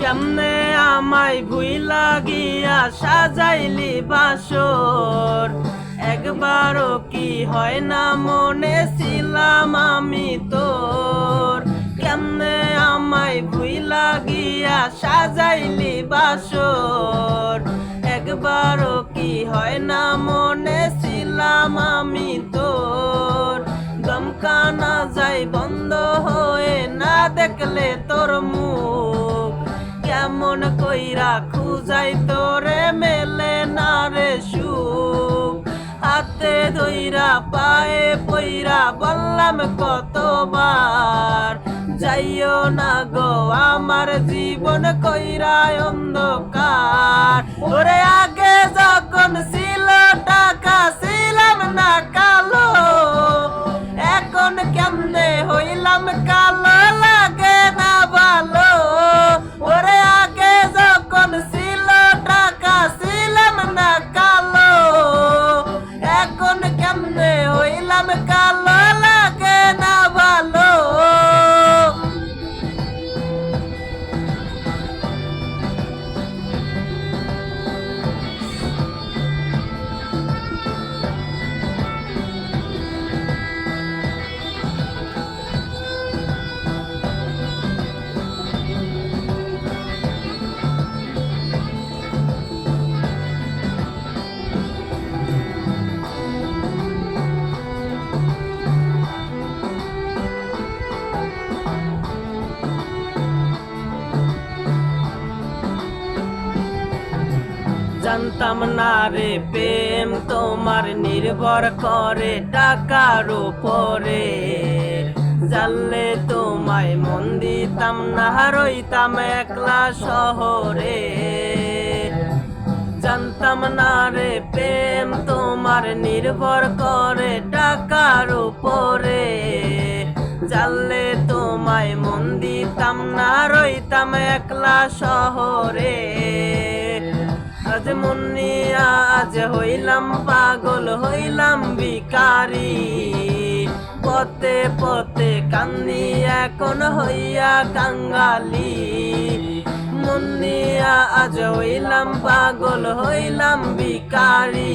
কেমনে আমায় ভুইলা গিয়া সাজাইলি বাসর, একবারও কি হয় না মনে ছিলাম আমি তোর। কেমনে আমায় ভুইলা গিয়া সাজাইলি বাসর, একবারও কি হয় না মনে ছিলাম আমি তোর। দমকানা যাই বন্ধ হয়ে না দেখলে তোর মুখ, কেমন কইরা খুঁজাই তোরে মেলে না রে সুখ। হাতে ধইরা পায়ে পইরা বললাম কতবার, যাইও না গো আমার জীবন কইরা অন্ধকার। ওরে আগে যখন ছিল টাকা ছিলাম না কালো, এখন কেমনে হইলাম কালো লাগে না ভালো। ওরে আগে যখন ছিল টাকা ছিলাম না কালো, এখন কেমনে হইলাম কালো লাগে না ভালো। জানতাম না রে প্রেম তোমার নির্ভর করে টাকার উপরে, জানলে তোমায় মন দিতাম না রইতাম একলা শহরে। জানতাম না রে প্রেম তোমার নির্ভর করে টাকার উপরে, জানলে তোমায় মন দিতাম না রইতাম একলা শহরে। আজ মন নিয়া আজ হইলাম পাগল হইলাম ভিখারি, পথে পথে কান্দি এখন হইয়া কাঙ্গালি। মন নিয়া আজ হইলাম পাগল হইলাম ভিখারি।